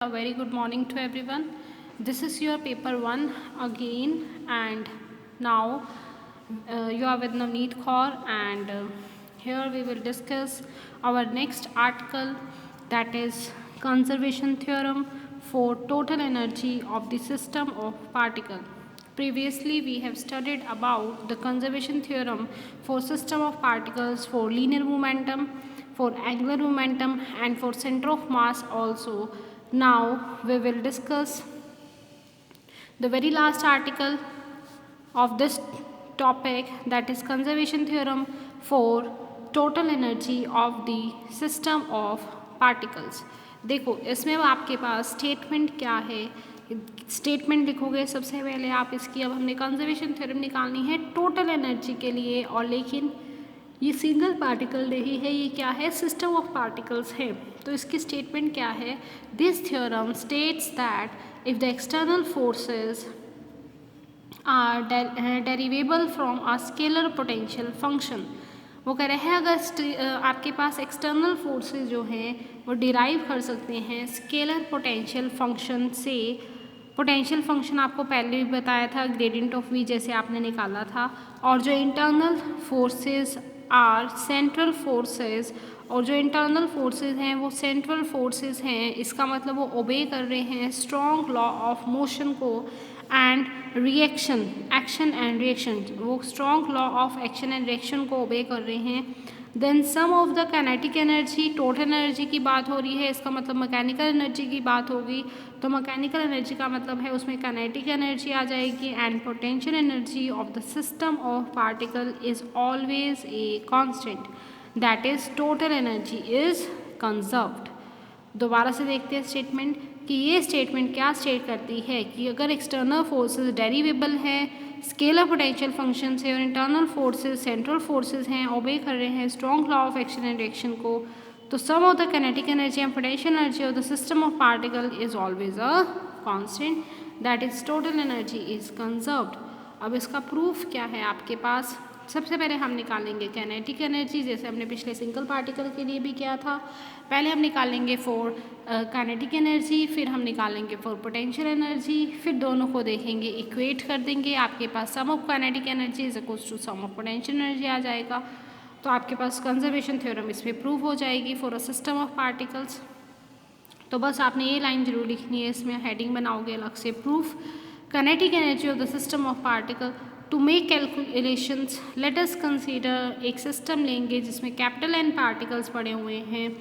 A very good morning to everyone. This is your paper 1 again, and now you are with Navneet Kaur, and here we will discuss our next article, that is conservation theorem for total energy of the system of particle. Previously we have studied about the conservation theorem for system of particles, for linear momentum, for angular momentum, and for center of mass also. Now we will discuss the very last article of this topic, that is conservation theorem for total energy of the system of particles. देखो इसमें आपके पास statement क्या है, statement लिखोगे सबसे पहले आप इसकी। अब हमने कंजर्वेशन थ्योरम निकालनी है टोटल एनर्जी के लिए, और लेकिन ये सिंगल पार्टिकल नहीं है, ये क्या है, सिस्टम ऑफ पार्टिकल्स है। तो इसकी स्टेटमेंट क्या है, this theorem states that if the external forces are derivable from a scalar potential function. वो कह रहे हैं अगर आपके पास एक्सटर्नल फोर्सेस जो हैं वो डिराइव कर सकते हैं स्केलर पोटेंशियल फंक्शन से। पोटेंशियल फंक्शन आपको पहले भी बताया था, ग्रेडियंट ऑफ वी जैसे आपने निकाला था। और जो internal forces are central forces, और जो इंटरनल फोर्सेस हैं वो सेंट्रल फोर्सेस हैं, इसका मतलब वो ओबे कर रहे हैं स्ट्रॉन्ग लॉ ऑफ मोशन को and reaction, action and reaction, वो strong law of action and reaction को ओबे कर रहे हैं। Then sum of the kinetic energy, total energy की बात हो रही है, इसका मतलब मैकेनिकल एनर्जी की बात होगी। तो मैकेनिकल एनर्जी का मतलब है उसमें काइनेटिक एनर्जी आ जाएगी। And potential energy of the system of particle is always a constant, that is total energy is conserved. दोबारा से देखते हैं स्टेटमेंट कि ये स्टेटमेंट क्या स्टेट करती है कि अगर एक्सटर्नल फोर्सेस डेरिवेबल है, स्केलर पोटेंशियल फंक्शन है, और इंटरनल फोर्सेस सेंट्रल फोर्सेस हैं, ओबे कर रहे हैं strong law of action and reaction को, तो sum of the kinetic energy and potential energy of the system of particle is always a constant, that is total energy is conserved. अब इसका proof क्या है आपके पास, सबसे पहले हम निकालेंगे काइनेटिक एनर्जी, जैसे हमने पिछले सिंगल पार्टिकल के लिए भी किया था। पहले हम निकालेंगे फॉर काइनेटिक एनर्जी, फिर हम निकालेंगे फॉर पोटेंशियल एनर्जी, फिर दोनों को देखेंगे इक्वेट कर देंगे। आपके पास sum of kinetic energy is equals to sum of potential energy आ जाएगा। तो आपके पास कंजर्वेशन थ्योरम इसमें प्रूव हो जाएगी for a system of particles. तो बस आपने ये लाइन जरूर लिखनी है, इसमें हेडिंग बनाओगे अलग से, proof kinetic energy of the system of particle. To make calculations let us consider, एक सिस्टम लेंगे जिसमें कैपिटल एन पार्टिकल्स पड़े हुए हैं।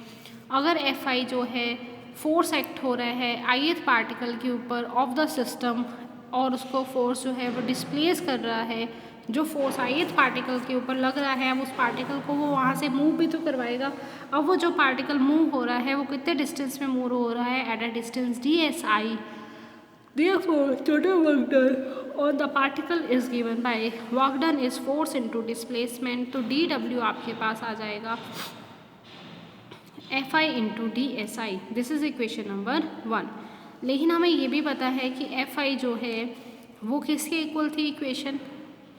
अगर एफ आई जो है फोर्स एक्ट हो रहा है ith पार्टिकल के ऊपर ऑफ द सिस्टम, और उसको फोर्स जो है वो डिस्प्लेस कर रहा है, जो फोर्स ith पार्टिकल के ऊपर लग रहा है, अब उस पार्टिकल को वो वहाँ से मूव भी तो करवाएगा। अब वो जो पार्टिकल मूव हो रहा है वो कितने डिस्टेंस में मूव हो रहा है, at a distance ds। Therefore, total work done on the particle is given by work done is force into displacement। तो dw आपके पास आ जाएगा fi into D S I, this is equation number 1। लेकिन हमें ये भी पता है कि fi जो है वो किसके इक्वल थी equation,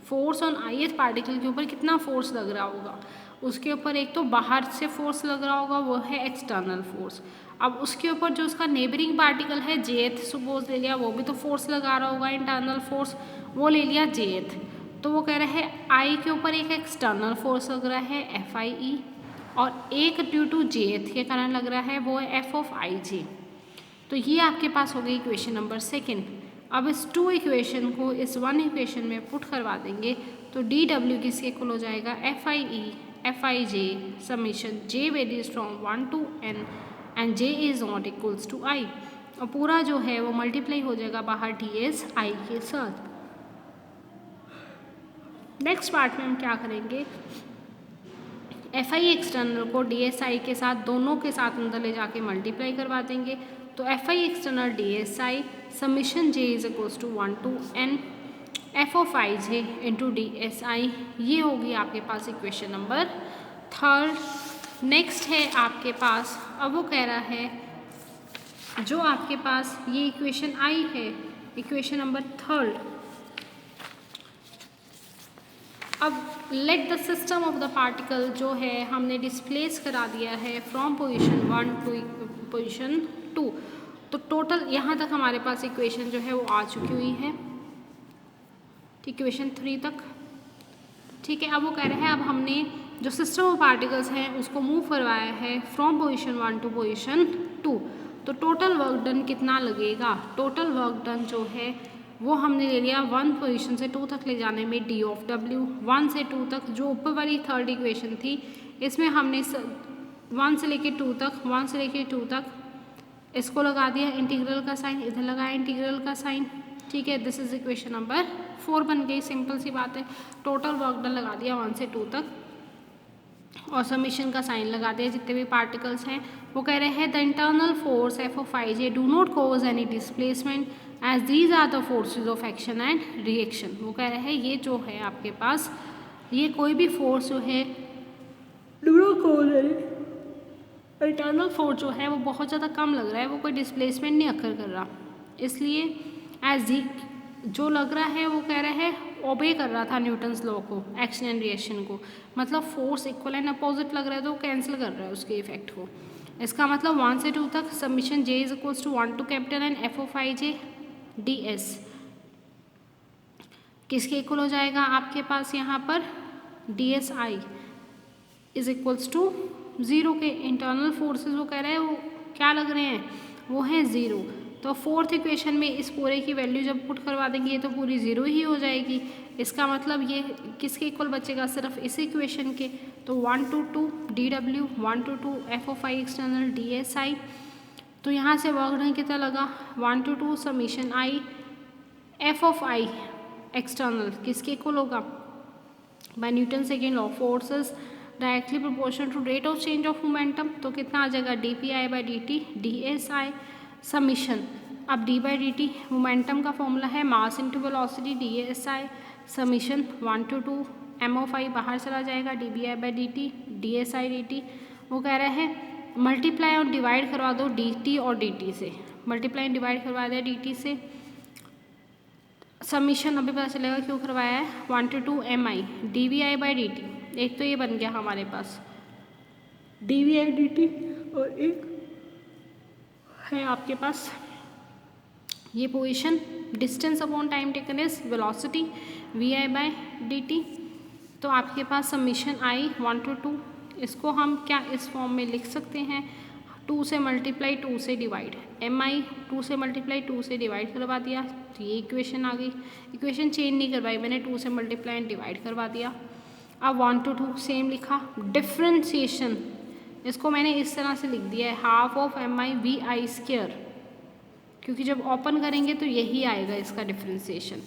force on ith particle के ऊपर कितना फोर्स लग रहा होगा, उसके ऊपर एक तो बाहर से फोर्स लग रहा होगा वो है एक्सटर्नल फोर्स। अब उसके ऊपर जो उसका नेबरिंग पार्टिकल है jth सपोज ले लिया, वो भी तो फोर्स लगा रहा होगा इंटरनल फोर्स, वो ले लिया jth। तो वो कह रहा है i के ऊपर एक एक्सटर्नल फोर्स लग रहा है FIE, और एक ड्यू टू jth के कारण लग रहा है वो है F ऑफ IJ। तो ये आपके पास हो गई इक्वेशन नंबर 2। अब इस 2 इक्वेशन को इस 1 इक्वेशन में पुट करवा देंगे, तो dw किसके इक्वल हो जाएगा, FIE FIJ summation j varies from 1 to n and j is not equals to i, और पूरा जो है वो मल्टीप्लाई हो जाएगा बाहर ds i के साथ। नेक्स्ट पार्ट में हम क्या करेंगे, FI एक्सटर्नल को DSI के साथ, दोनों के साथ अंदर ले जाके मल्टीप्लाई करवा देंगे। तो FI external DSI summation j is equals to 1 to n F of IJ into DSI, ये होगी आपके पास इक्वेशन नंबर 3। नेक्स्ट है आपके पास, अब वो कह रहा है जो आपके पास ये इक्वेशन आई है, इक्वेशन नंबर 3, अब let the system of the particle जो है हमने डिस्प्लेस करा दिया है फ्रॉम पोजीशन 1 टू पोजीशन 2। तो टोटल यहाँ तक हमारे पास इक्वेशन जो है वो आ चुकी हुई है, इक्वेशन 3 तक। ठीक है, अब वो कह रहे हैं अब हमने जो सिस्टम ऑफ पार्टिकल्स हैं उसको मूव करवाया है फ्रॉम पोजीशन 1 टू पोजीशन 2, तो टोटल वर्क डन कितना लगेगा। टोटल वर्क डन जो है वो हमने ले लिया 1 पोजीशन से 2 तक ले जाने में डी ऑफ डब्ल्यू। 1 से 2 तक जो ऊपर वाली थर्ड इक्वेशन थी इसमें हमने 1 से लेके 2 तक, 1 से लेके 2 तक इसको लगा दिया इंटीग्रल का साइन, इधर लगाया इंटीग्रल का साइन। ठीक है, दिस इज इक्वेशन नंबर 4 बन गई, सिंपल सी बात है। टोटल वर्क डन लगा दिया 1 से 2 तक और समीशन का साइन लगा दिया जितने भी पार्टिकल्स हैं। वो कह रहे हैं the internal force F of I J do not cause any displacement as these are the forces of action and reaction. वो कह रहे हैं ये जो है आपके पास ये कोई भी फोर्स जो है do not cause any, internal force जो है वो बहुत ज़्यादा कम लग रहा है, वो कोई डिस्प्लेसमेंट नहीं अकर कर रहा, इसलिए एज दी जो लग रहा है वो कह रहे हैं ओबे कर रहा था न्यूटन्स लॉ को, एक्शन एंड रिएक्शन को। मतलब फोर्स इक्वल एंड अपोजिट लग रहा है तो वो कैंसिल कर रहा है उसके इफेक्ट को। इसका मतलब 1 से 2 तक summation J is equals to 1 to capital N F of I J D S किसके इक्वल हो जाएगा आपके पास यहाँ पर D S I is equals to 0 के। इंटरनल फोर्सेस वो कह रहे हैं वो क्या लग रहे हैं, वो हैं 0। तो फोर्थ इक्वेशन में इस पूरे की वैल्यू जब पुट करवा देंगे तो पूरी 0 ही हो जाएगी। इसका मतलब ये किसके इक्वल बचेगा, सिर्फ इस इक्वेशन के। तो 1 to 2 D W, 1 to 2 F of I external D S I. तो यहाँ से वर्क डन कितना लगा 1 to 2 summation I F of I external किसके इक्वल होगा, by Newton second law forces directly proportional to rate of change of momentum. तो कितना आ जाएगा D P I by D T D S I summation. अब D by D T momentum का formula है mass into velocity D S I summation 1 to 2 M of I बाहर चला जाएगा D B I by D T D S I D T. वो कह रहे हैं मल्टीप्लाई और डिवाइड करवा दो डी टी और डी टी से, मल्टीप्लाई एंड डिवाइड करवा दिया डी टी से। समीशन अभी पता चलेगा क्यों करवाया है 1 to 2 M I D V I by D T. एक तो ये बन गया हमारे पास D V I D T और एक है आपके पास ये position distance upon time taken is velocity V I by D T. तो आपके पास समीशन आई 1 to 2, इसको हम क्या इस फॉर्म में लिख सकते हैं 2 से मल्टीप्लाई 2 से डिवाइड, एम आई 2 से मल्टीप्लाई 2 से डिवाइड करवा दिया तो ये इक्वेशन आ गई। इक्वेशन चेंज नहीं करवाई मैंने, 2 से मल्टीप्लाई एंड डिवाइड करवा दिया। अब 1 to 2 सेम लिखा। डिफ्रेंसिएशन इसको मैंने इस तरह से लिख दिया है half of M I V I square, क्योंकि जब ओपन करेंगे तो यही आएगा इसका डिफ्रेंसिएशन।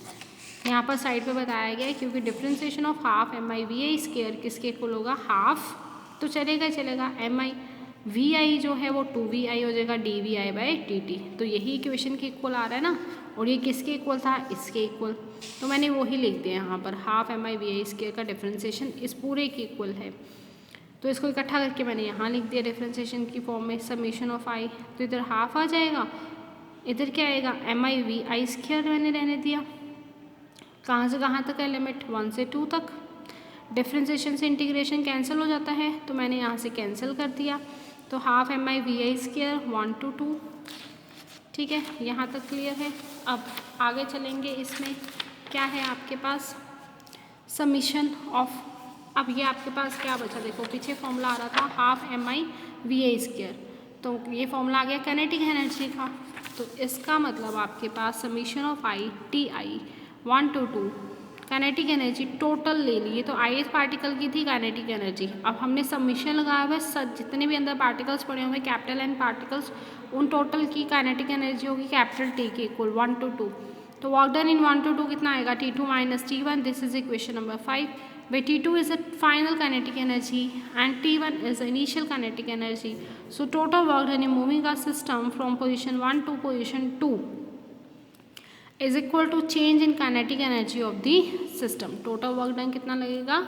यहाँ पर साइड पे बताया गया है क्योंकि differentiation of half M I V I square किसके इक्वल होगा, हाफ तो चलेगा चलेगा एम आई वी आई जो है वो 2 वी आई हो जाएगा D V I by D T. तो यही इक्वेशन के इक्वल आ रहा है ना, और ये किसके इक्वल था, इसके इक्वल। तो मैंने वही लिख दिया यहाँ पर half M I V I square का डिफ्रेंसिएशन इस पूरे के इक्वल है। तो इसको इकट्ठा करके मैंने यहाँ लिख दिया डिफ्रेंसिएशन की फॉर्म में समीशन ऑफ आई। तो इधर हाफ आ जाएगा, इधर क्या आएगा M I V I square मैंने रहने दिया। कहाँ से कहाँ तक है लिमिट 1 से 2 तक। डिफ्रेंसिएशन से इंटीग्रेशन कैंसिल हो जाता है तो मैंने यहाँ से कैंसिल कर दिया। तो half M I V I square 1 to 2। ठीक है, यहाँ तक क्लियर है। अब आगे चलेंगे, इसमें क्या है आपके पास समीशन ऑफ। अब ये आपके पास क्या बचा, देखो पीछे फॉर्मूला आ रहा था half M I V I square, तो ये फॉर्मूला आ गया काइनेटिक एनर्जी का। तो इसका मतलब आपके पास summation of I T I 1 to 2 kinetic energy total ले लिए। तो आई पार्टिकल की थी काइनेटिक एनर्जी, अब हमने सबमिशन लगाया हुआ है जितने भी अंदर पार्टिकल्स पड़े हुए कैपिटल एन पार्टिकल्स उन टोटल की काइनेटिक एनर्जी होगी कैपिटल टी के इक्वल 1 to 2। तो वर्क डन इन 1 to 2 कितना आएगा T2 minus T1। This is equation number 5 where T2 is the final kinetic energy and T1 is the initial kinetic energy. So total work done in moving a system from position 1 to position 2 is equal to change in kinetic energy of the system. Total work done कितना लगेगा,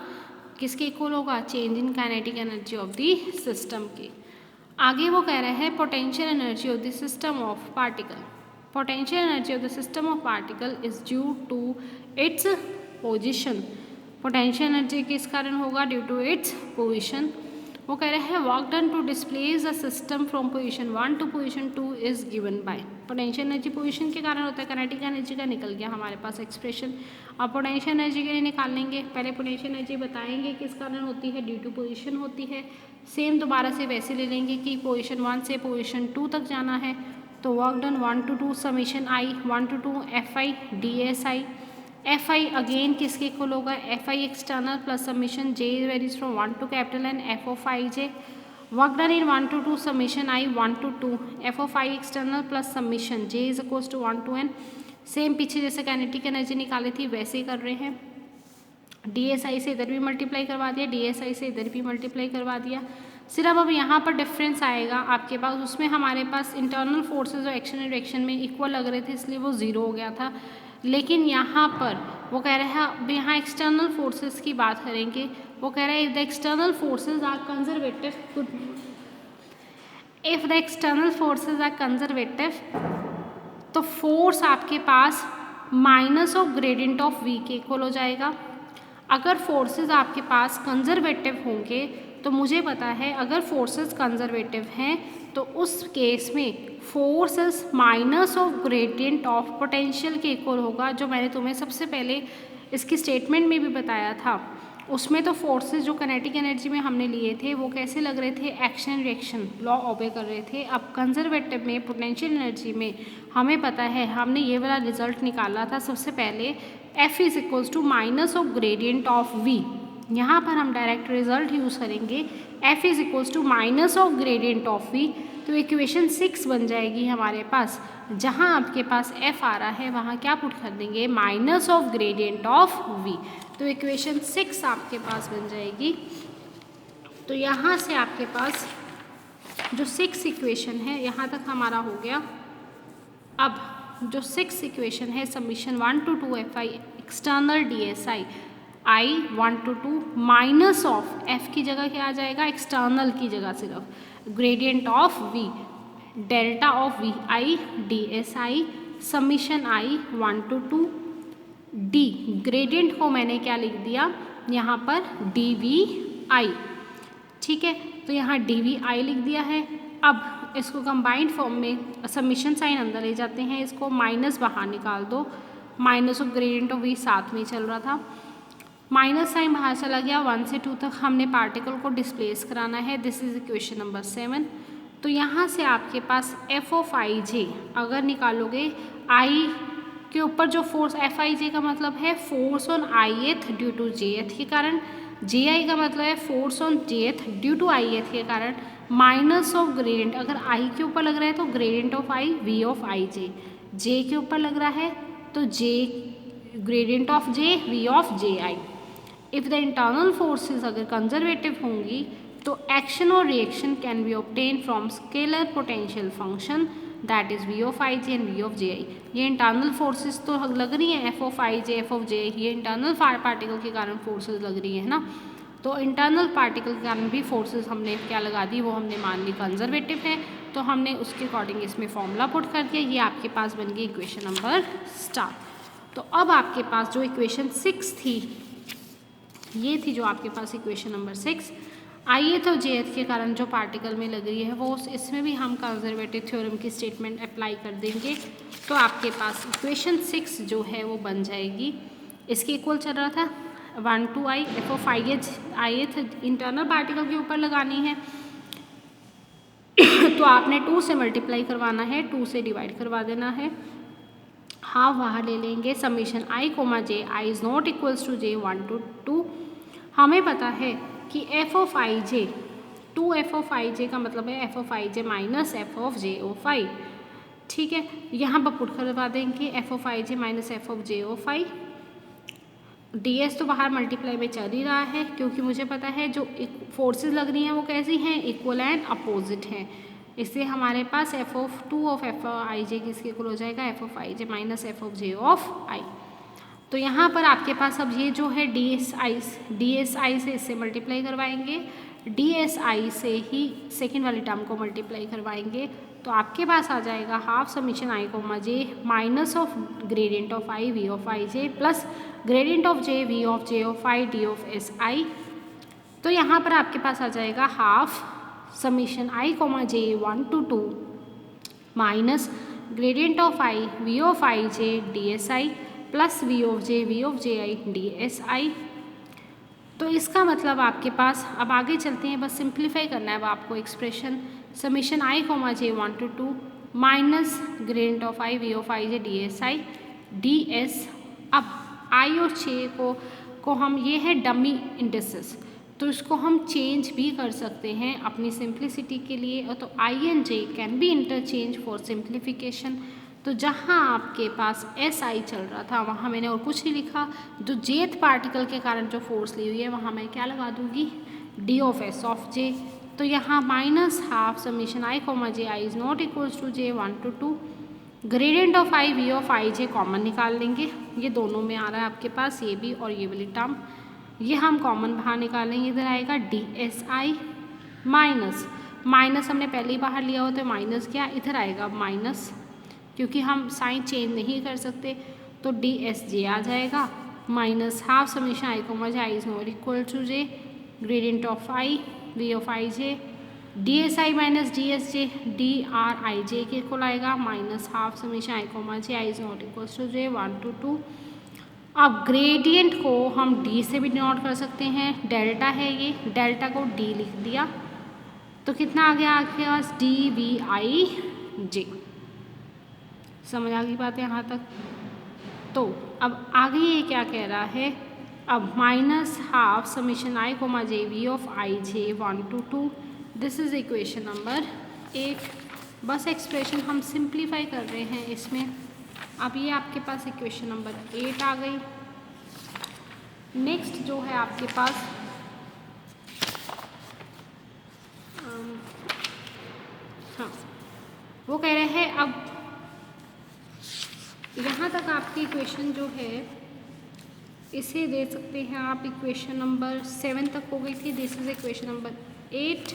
किसके equal होगा, change in kinetic energy of the system के। आगे वो कह रहे हैं potential energy of the system of particle. Potential energy of the system of particle is due to its position. Potential energy किस कारण होगा, ड्यू टू इट्स पोजिशन। वो कह रहे हैं work done to displace the system from position 1 to position 2 is given by. Potential energy position के कारण होता है, काइनेटिक एनर्जी का निकल गया हमारे पास एक्सप्रेशन। अब पोटेंशियल एनर्जी के लिए निकाल लेंगे, पहले पोटेंशियल एनर्जी बताएंगे किस कारण होती है, ड्यू टू पोजीशन होती है। सेम दोबारा से वैसे ले लेंगे कि पोजीशन 1 से पोजीशन 2 तक जाना है, तो work done 1 to 2 summation I 1 to 2 F I D S I. F I again किसके इक्वल होगा, F I external plus summation J varies from 1 to capital N F of I J. Work done in 1 to 2 summation I 1 to 2 F of I external plus summation J is equals to 1 to n। Same पीछे जैसे kinetic energy निकाली थी वैसे ही कर रहे हैं। D S I से इधर भी मल्टीप्लाई करवा दिया, डी एस आई से इधर भी मल्टीप्लाई करवा दिया। सिर्फ अब यहाँ पर डिफरेंस आएगा आपके पास, उसमें हमारे पास इंटरनल फोर्सेज और एक्शन एंड रिएक्शन में इक्वल लग रहे थे इसलिए वो ज़ीरो हो गया था। लेकिन यहाँ पर वो कह रहे हैं, अब यहाँ एक्सटर्नल फोर्सेस की बात करेंगे। वो कह रहे हैं if the external forces are conservative, if the external forces are conservative तो फोर्स आपके पास minus of gradient of V के इक्वल हो जाएगा। अगर फोर्सेज आपके पास कंजर्वेटिव होंगे तो मुझे पता है अगर फोर्सेस कंजर्वेटिव हैं तो उस केस में forces minus of gradient of potential के इक्वल होगा, जो मैंने तुम्हें सबसे पहले इसकी स्टेटमेंट में भी बताया था। उसमें तो फोर्सेस जो काइनेटिक एनर्जी में हमने लिए थे वो कैसे लग रहे थे, एक्शन रिएक्शन लॉ ओबे कर रहे थे। अब कंजर्वेटिव में पोटेंशियल एनर्जी में हमें पता है, हमने ये वाला रिजल्ट निकाला था सबसे पहले, F is equals to minus of gradient of V। यहाँ पर हम डायरेक्ट रिजल्ट यूज़ करेंगे, F is equals to minus of gradient of V, तो इक्वेशन 6 बन जाएगी हमारे पास। जहाँ आपके पास F आ रहा है वहाँ क्या पुट कर देंगे, minus of gradient of V, तो इक्वेशन 6 आपके पास बन जाएगी। तो यहाँ से आपके पास जो 6 इक्वेशन है यहाँ तक हमारा हो गया। अब जो 6 इक्वेशन है summation 1 to 2 F I external D S I I 1 to 2 minus of F की जगह क्या आ जाएगा, एक्सटर्नल की जगह सिर्फ gradient of V, delta of V I D S I summation I 1 to 2 D, gradient को मैंने क्या लिख दिया यहाँ पर डी वी आई, ठीक है, तो यहाँ डी वी आई लिख दिया है। अब इसको कंबाइंड फॉर्म में समीशन साइन अंदर ले जाते हैं, इसको माइनस बाहर निकाल दो, minus of gradient of V साथ में चल रहा था, माइनस साइन बाहर चला गया। 1 से 2 तक हमने पार्टिकल को डिस्प्लेस कराना है, दिस इज इक्वेशन नंबर 7। तो यहाँ से आपके पास एफ ऑफ आई जे अगर निकालोगे, आई के ऊपर जो फोर्स एफ आई जे का मतलब है फोर्स ऑन आई एथ ड्यू टू जे एथ के कारण, जे आई का मतलब है फोर्स ऑन जे एथ ड्यू टू आई एथ के कारण, माइनस ऑफ ग्रेडियंट, अगर आई के ऊपर लग रहा है तो gradient of I V of I J, J के ऊपर लग रहा है तो J gradient of J V of J I. If the internal forces अगर कंजर्वेटिव होंगी तो एक्शन और reaction can be obtain from scalar potential function that is V of I J and V of J I. ये internal forces तो लग रही हैं F of I J F of J, ये इंटरनल पार्टिकल के कारण forces लग रही है ना, तो इंटरनल पार्टिकल के कारण भी फोर्सेस हमने क्या लगा दी, वो हमने मान ली कंजर्वेटिव है, तो हमने उसके अकॉर्डिंग इसमें फॉर्मूला पुट कर दिया। ये आपके पास बन गई इक्वेशन नंबर स्टार। तो अब आपके पास जो इक्वेशन 6 थी, ये थी जो आपके पास इक्वेशन नंबर 6, आइए तो जे एथ के कारण जो पार्टिकल में लग रही है वो इसमें भी हम कंजर्वेटिव थ्योरम की स्टेटमेंट अप्लाई कर देंगे, तो आपके पास इक्वेशन 6 जो है वो बन जाएगी। इसके इक्वल चल रहा था 1 to I एफ ऑफ आई एथ इंटरनल पार्टिकल के ऊपर लगानी है तो आपने 2 से मल्टीप्लाई करवाना है, 2 से डिवाइड करवा देना है, हाफ बाहर ले लेंगे, summation I comma J, I is not equals to J 1 to 2। हमें पता है कि F of I J, 2 F of I J का मतलब है F of I J minus F of J of I, ठीक है, यहाँ पर पुट करवा देंगे F of I J minus F of J of I. D S तो बाहर मल्टीप्लाई में चल ही रहा है क्योंकि मुझे पता है जो फोर्सेस लग रही हैं वो कैसी हैं, इक्वल एंड अपोजिट हैं, इसलिए हमारे पास F of 2 of F I J किसके इक्वल हो जाएगा, F of I J minus F of J of I. तो यहाँ पर आपके पास अब ये जो है डी एस आई से इससे मल्टीप्लाई करवाएंगे, डी एस आई से ही सेकेंड वाली टर्म को मल्टीप्लाई करवाएंगे, तो आपके पास आ जाएगा half summation I comma J minus of gradient of I V of I J plus gradient of J V of J of I D of S I. तो यहाँ पर आपके पास आ जाएगा half summation I comma J 1 to 2 minus gradient of I V of I J D S I plus we of J I D S I. तो इसका मतलब आपके पास, अब आगे चलते हैं, बस सिंप्लीफाई करना है अब आपको expression summation I comma J 1 to 2 minus gradient of I V of I J D S I D S. अब आई और जे को हम, ये है डमी इंडिसेस, तो इसको हम चेंज भी कर सकते हैं अपनी सिंप्लिसिटी के लिए। और तो I and J can be interchange for simplification. तो जहाँ आपके पास एस आई चल रहा था वहाँ मैंने और कुछ नहीं लिखा, जो जेथ पार्टिकल के कारण जो फोर्स ली हुई है वहाँ मैं क्या लगा दूँगी, D of S of J. तो यहाँ minus half summation I comma J I is not equals to J 1 to 2 gradient of I V of I J common निकाल लेंगे, ये दोनों में आ रहा है आपके पास ये भी और ये वाली टर्म, ये हम कॉमन बाहर निकालेंगे, इधर आएगा D S I minus minus हमने पहले ही बाहर लिया हो तो माइनस क्या, इधर आएगा माइनस, क्योंकि हम साइन चेंज नहीं कर सकते तो डी एस जे आ जाएगा minus half summation I comma J I is not equal to J gradient of I V of I J D S I minus D S J D R I J के equal आएगा minus half summation I comma J I is not equal to J 1 to 2। अब gradient को हम D से भी denote कर सकते हैं, डेल्टा है ये, डेल्टा को डी लिख दिया तो कितना आ गया आपके पास डी वी आई जे। समझ आ गई बात यहाँ तक। तो अब आगे ये क्या कह रहा है, अब minus half summation I comma J V of I J 1 to 2, this is equation number 8। बस एक्सप्रेशन हम सिंप्लीफाई कर रहे हैं इसमें। अब ये आपके पास इक्वेशन नंबर 8 आ गई। नेक्स्ट जो है आपके पास हाँ, वो कह रहे हैं, अब यहाँ तक आपकी इक्वेशन जो है इसे दे सकते हैं आप, इक्वेशन नंबर 7 तक हो गई थी, दिस इज इक्वेशन नंबर 8।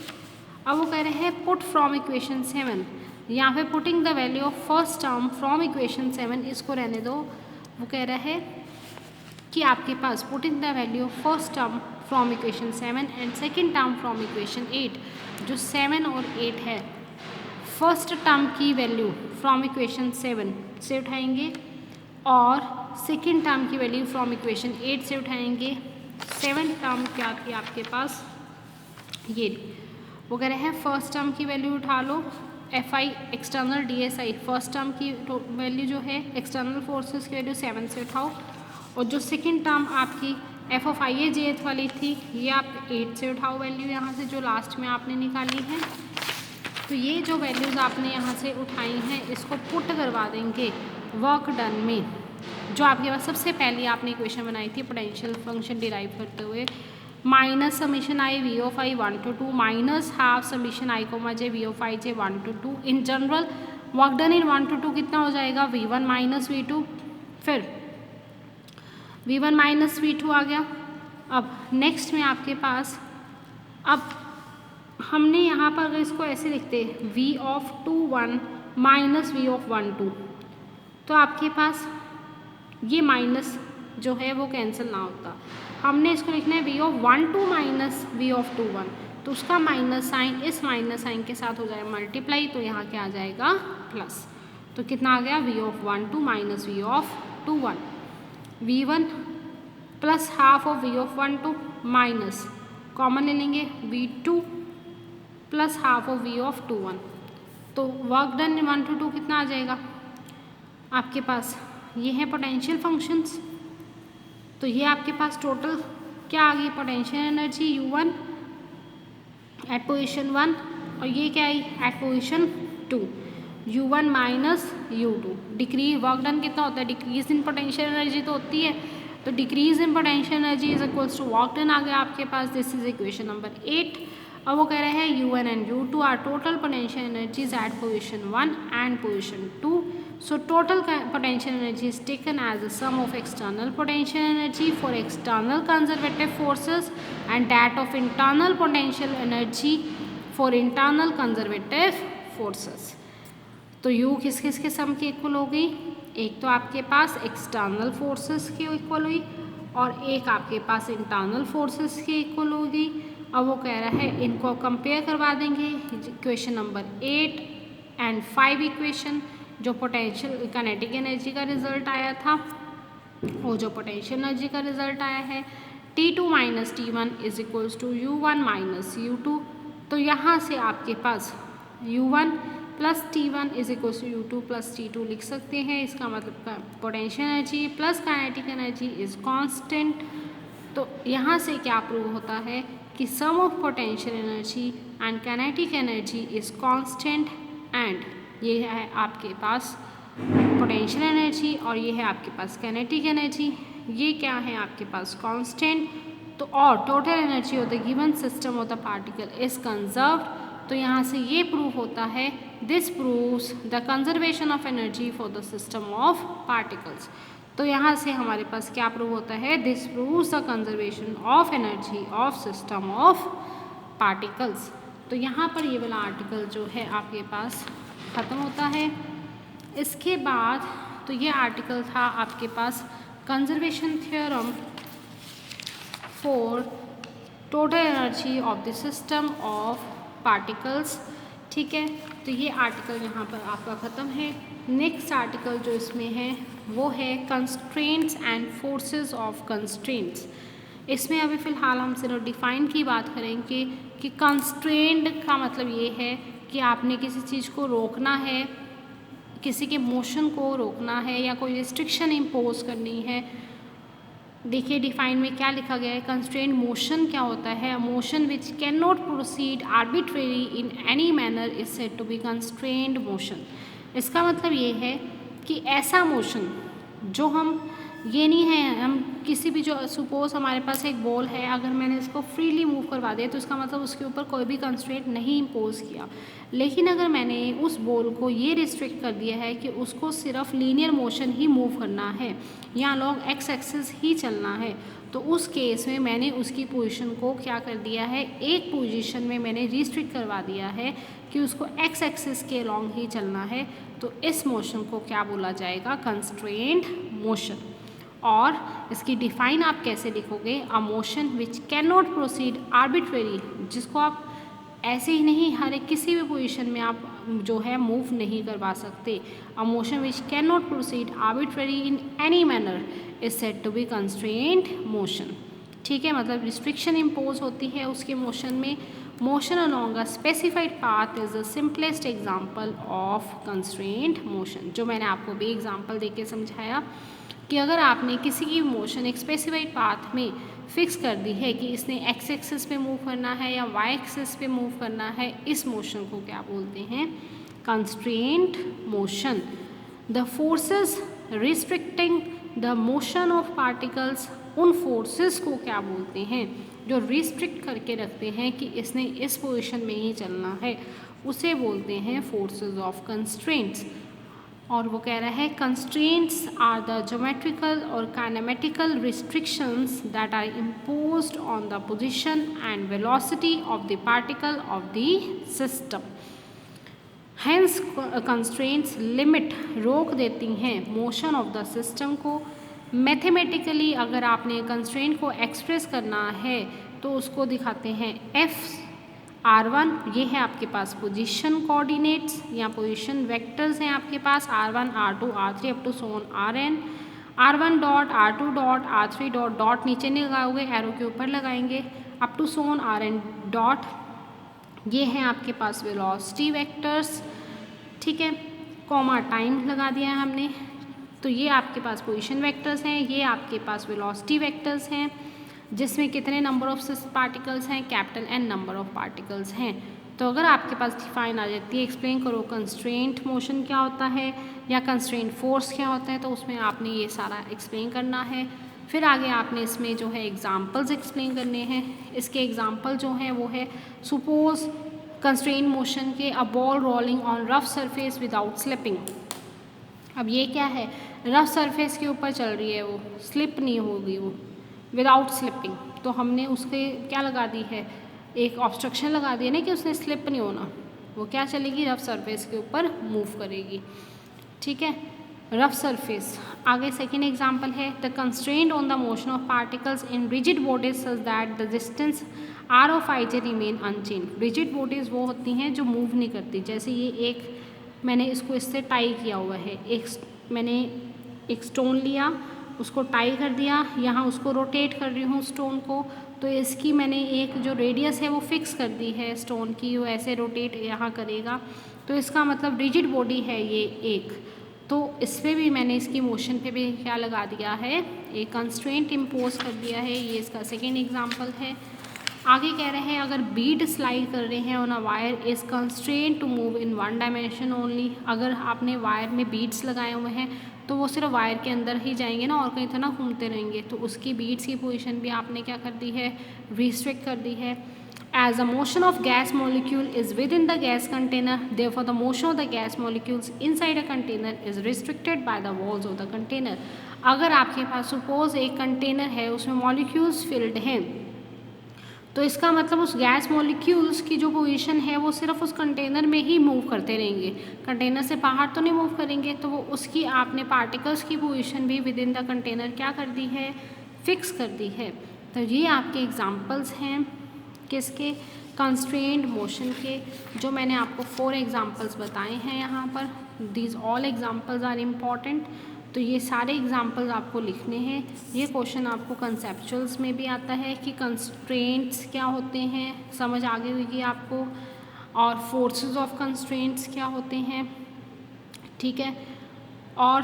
अब वो कह रहे हैं पुट फ्रॉम इक्वेशन 7, यहाँ पे putting the value of first term from equation 7, इसको रहने दो। वो कह रहा है कि आपके पास putting the value of first term from equation 7 and second term from equation 8, जो 7 और 8 है, फर्स्ट टर्म की वैल्यू फ्रॉम इक्वेशन 7 से उठाएंगे और सेकंड टर्म की वैल्यू फ्रॉम इक्वेशन 8 से उठाएंगे। 7 टर्म क्या थी आपके पास, ये वो कह रहे हैं फर्स्ट टर्म की वैल्यू उठा लो, F I external D S I first term की वैल्यू जो है एक्सटर्नल फोर्सेस की वैल्यू 7 से उठाओ, और जो सेकंड टर्म आपकी एफ ऑफ आई ए जे वाली थी ये आप 8 से उठाओ वैल्यू यहाँ से जो लास्ट में आपने निकाली है। तो ये जो वैल्यूज़ आपने यहाँ से उठाई हैं इसको पुट करवा देंगे वर्क डन में, जो आपके पास सबसे पहले आपने इक्वेशन बनाई थी पोटेंशियल फंक्शन डिराइव करते हुए, minus summation I V of I 1 to 2 minus half summation I comma J V of I J 1 to 2। In general work done in 1 to 2 कितना हो जाएगा, V1 माइनस V2, फिर V1 minus V2 आ गया। अब next में आपके पास, अब हमने यहाँ पर अगर इसको ऐसे लिखते V of 2 1 minus V of 1 2, तो आपके पास ये माइनस जो है वो कैंसिल ना होता, हमने इसको लिखना है V of 1 2 minus V of 2 1, तो उसका माइनस साइन इस माइनस साइन के साथ हो जाएगा मल्टीप्लाई, तो यहाँ क्या आ जाएगा प्लस। तो कितना आ गया V of 1 2 minus V of 2 1, V1 plus half of V of 1 2 minus common ले लेंगे V2 plus half of V of 2 1। तो वर्क डन 1 to 2 कितना आ जाएगा आपके पास, ये है पोटेंशियल फंक्शंस। तो ये आपके पास टोटल क्या आ गई, potential energy U1 eight position 1, और ये क्या I at position 2, U1 minus U2। Decrease work done कितना होता है, डिक्रीज इन पोटेंशियल एनर्जी तो होती है, तो decrease in potential energy is equals to work done आ गया आपके पास, दिस इज इक्वेशन नंबर 8। अब वो कह रहे हैं U1 and U2 are total potential energies at position 1 and position 2। So total potential energy is taken as the sum of external potential energy for external conservative forces and that of internal potential energy for internal conservative forces। तो U किस किस के सम के equal हो गई, एक तो आपके पास एक्सटर्नल फोर्सेस के इक्वल हुई और एक आपके पास इंटरनल फोर्सेस के इक्वल हो गई। अब वो कह रहा है इनको कंपेयर करवा देंगे। इक्वेशन नंबर 8 एंड 5 इक्वेशन, जो पोटेंशियल काइनेटिक एनर्जी का रिजल्ट आया था, वो जो पोटेंशियल एनर्जी का रिजल्ट आया है T2 minus T1 is equals to U1 minus U2। तो यहाँ से आपके पास U1 plus T1 is equals to U2 plus T2 लिख सकते हैं। इसका मतलब potential energy plus kinetic energy is constant. तो यहाँ से क्या प्रूव होता है कि sum of potential energy and kinetic energy is constant, and ये है आपके पास पोटेंशियल एनर्जी और ये है आपके पास काइनेटिक एनर्जी, ये क्या है आपके पास कांस्टेंट। तो और total energy of the given system of the particle is conserved. तो यहाँ से ये प्रूव होता है, this proves the conservation of energy for the system of particles. तो यहाँ से हमारे पास क्या प्रूव होता है, this proves the conservation of energy of system of particles. तो यहाँ पर ये वाला आर्टिकल जो है आपके पास ख़त्म होता है। इसके बाद तो ये आर्टिकल था आपके पास conservation theorem for total energy of the system of particles. ठीक है, तो ये आर्टिकल यहाँ पर आपका ख़त्म है। नेक्स्ट आर्टिकल जो इसमें है वो है constraints and forces of constraints. इसमें अभी फ़िलहाल हम सिर्फ डिफ़ाइन की बात करेंगे कि कंस्ट्रेंट का मतलब ये है कि आपने किसी चीज़ को रोकना है, किसी के मोशन को रोकना है या कोई रिस्ट्रिक्शन इम्पोज करनी है। देखिए डिफाइन में क्या लिखा गया है, कंस्ट्रेंट मोशन क्या होता है, motion which can not proceed arbitrary in any manner is said to be constraint motion. इसका मतलब ये है कि ऐसा मोशन जो हम ये नहीं है, हम किसी भी जो सपोज हमारे पास एक बॉल है, अगर मैंने इसको फ्रीली मूव करवा दिया तो इसका मतलब उसके ऊपर कोई भी कंस्ट्रेंट नहीं इम्पोज किया। लेकिन अगर मैंने उस बॉल को ये रिस्ट्रिक्ट कर दिया है कि उसको सिर्फ लीनियर मोशन ही मूव करना है या लॉन्ग एक्स एक्सिस ही चलना है, तो उस केस में मैंने उसकी पोजीशन को क्या कर दिया है, एक पोजीशन में मैंने रिस्ट्रिक्ट करवा दिया है कि उसको एक्स एक्सिस के लॉन्ग ही चलना है। तो इस मोशन को क्या बोला जाएगा, कंस्ट्रेंट मोशन। और इसकी डिफाइन आप कैसे लिखोगे, अ motion which can not proceed arbitrary, जिसको आप ऐसे ही नहीं हर एक किसी भी पोजीशन में आप जो है मूव नहीं करवा सकते। A motion which can not proceed arbitrary in any manner is said to be constraint motion. ठीक है, मतलब रिस्ट्रिक्शन इम्पोज होती है उसके मोशन में। Motion along a specified path is the simplest example of constraint motion. जो मैंने आपको भी एग्जाम्पल दे के समझाया कि अगर आपने किसी की मोशन एक स्पेसिफाइड पाथ में फिक्स कर दी है कि इसने एक्स एक्सिस पे मूव करना है या वाई एक्सिस पे मूव करना है, इस मोशन को क्या बोलते हैं, constraint motion. The forces restricting the motion of particles, उन फोर्सेस को क्या बोलते हैं जो रिस्ट्रिक्ट करके रखते हैं कि इसने इस पोजीशन में ही चलना है, उसे बोलते हैं फोर्सेस ऑफ कंस्ट्रेंट्स। और वो कह रहा है कंस्ट्रेंट्स आर द ज्योमेट्रिकल और kinematical restrictions that are imposed on the position and velocity of the particle of the system. Hence constraints limit, रोक देती हैं मोशन ऑफ द सिस्टम को। मैथमेटिकली अगर आपने कंस्ट्रेंट को एक्सप्रेस करना है तो उसको दिखाते हैं R1, ये है आपके पास पोजीशन कोऑर्डिनेट्स या पोजीशन वेक्टर्स हैं आपके पास R1, R2, R3 up to so on Rn। R1 dot, R2 dot, R3 dot, dot नीचे नहीं लगाओगे, एरो के ऊपर लगाएंगे, up to so on Rn dot. ये हैं आपके पास वेलोसिटी वेक्टर्स। ठीक है, कॉमा टाइम लगा दिया है हमने। तो ये आपके पास पोजीशन वेक्टर्स हैं, ये आपके पास वेलोसिटी वेक्टर्स हैं, जिसमें कितने नंबर ऑफ पार्टिकल्स हैं, capital N number of particles हैं। तो अगर आपके पास डिफाइन आ जाती है, एक्सप्लेन करो कंस्ट्रेंट मोशन क्या होता है या कंस्ट्रेंट फोर्स क्या होता है, तो उसमें आपने ये सारा एक्सप्लेन करना है। फिर आगे आपने इसमें जो है एग्जाम्पल्स एक्सप्लेन करने हैं। इसके एग्जाम्पल जो हैं वो है, सपोज कंस्ट्रेंट मोशन के, a ball rolling on rough surface without slipping. अब ये क्या है, रफ सरफेस के ऊपर चल रही है, वो स्लिप नहीं होगी, वो विदाउट स्लिपिंग। तो हमने उसके क्या लगा दी है, एक ऑब्स्ट्रक्शन लगा दिया ना कि उसने स्लिप नहीं होना, वो क्या चलेगी, रफ सरफेस के ऊपर मूव करेगी। ठीक है, रफ सरफेस। आगे सेकेंड एग्जाम्पल है the constraint on the motion of particles in rigid bodies such that the distance R of I J remain unchange. Rigid bodies वो होती हैं जो मूव नहीं करती, जैसे ये एक मैंने इसको इससे टाई किया हुआ है, मैंने एक स्टोन लिया, उसको टाई कर दिया, यहाँ उसको रोटेट कर रही हूँ स्टोन को, तो इसकी मैंने एक जो रेडियस है वो फिक्स कर दी है स्टोन की, वो ऐसे रोटेट यहाँ करेगा, तो इसका मतलब रिजिड बॉडी है ये एक। तो इस पर भी मैंने इसकी मोशन पे भी क्या लगा दिया है, एक कंस्ट्रेंट इम्पोज कर दिया है। ये इसका सेकेंड एग्जाम्पल है। आगे कह रहे हैं अगर बीड स्लाइड कर रहे हैं on a wire is constraint to move in one dimension only. अगर आपने वायर में बीड्स लगाए हुए हैं तो वो सिर्फ वायर के अंदर ही जाएंगे ना, और कहीं तो ना घूमते रहेंगे, तो उसकी बीड्स की पोजीशन भी आपने क्या कर दी है, रिस्ट्रिक्ट कर दी है। As the motion of gas molecule is within the gas container, therefore the motion of the gas molecules inside a container is restricted by the walls of the container. अगर आपके पास suppose एक container है, उसमें molecules field हैं, तो इसका मतलब उस गैस मॉलिक्यूल्स की जो पोजीशन है वो सिर्फ उस कंटेनर में ही मूव करते रहेंगे, कंटेनर से बाहर तो नहीं मूव करेंगे। तो वो उसकी आपने पार्टिकल्स की पोजीशन भी विद इन द कंटेनर क्या कर दी है, फिक्स कर दी है। तो ये आपके एग्जांपल्स हैं किसके, कंस्ट्रेंट मोशन के, जो मैंने आपको 4 एग्जांपल्स बताए हैं यहाँ पर। These all examples are important. तो ये सारे एग्जांपल्स आपको लिखने हैं। ये क्वेश्चन आपको कंसेप्चुअल्स में भी आता है कि कंस्ट्रेंट्स क्या होते हैं, समझ आ गई होगी आपको, और फोर्सेस ऑफ कंस्ट्रेंट्स क्या होते हैं, ठीक है, और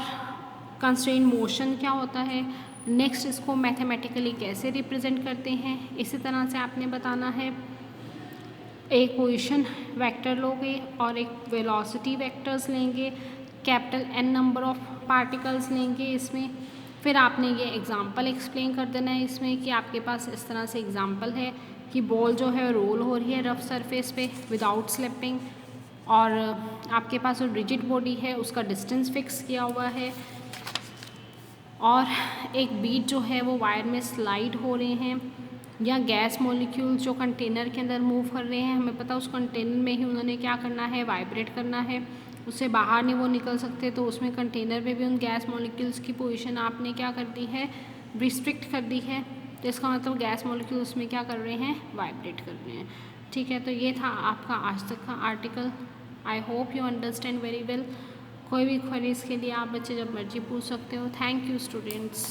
कंस्ट्रेंट मोशन क्या होता है। नेक्स्ट इसको मैथमेटिकली कैसे रिप्रेजेंट करते हैं, इसी तरह से आपने बताना है। एक पोजीशन वेक्टर लोगे और एक वेलोसिटी वेक्टर्स लेंगे, capital N number of particles लेंगे इसमें, फिर आपने ये एग्जांपल एक्सप्लेन कर देना है इसमें कि आपके पास इस तरह से एग्जांपल है कि बॉल जो है रोल हो रही है रफ सरफेस पे विदाउट स्लिपिंग, और आपके पास जो रिजिड बॉडी है उसका डिस्टेंस फिक्स किया हुआ है, और एक बीट जो है वो वायर में स्लाइड हो रहे हैं, या गैस मॉलिक्यूल्स जो कंटेनर के अंदर मूव कर रहे हैं, हमें पता उस कंटेनर में ही उन्होंने क्या करना है, वाइब्रेट करना है, उससे बाहर नहीं वो निकल सकते, तो उसमें कंटेनर में भी उन गैस मॉलिक्यूल्स की पोजीशन आपने क्या कर दी है, रिस्ट्रिक्ट कर दी है। तो इसका मतलब गैस मॉलिक्यूल्स में क्या कर रहे हैं, वाइब्रेट कर रहे हैं, ठीक है। तो ये था आपका आज तक का article. I hope you understand very well. कोई भी क्वेरीज के लिए आप बच्चे जब मर्जी पूछ सकते हो। Thank you students.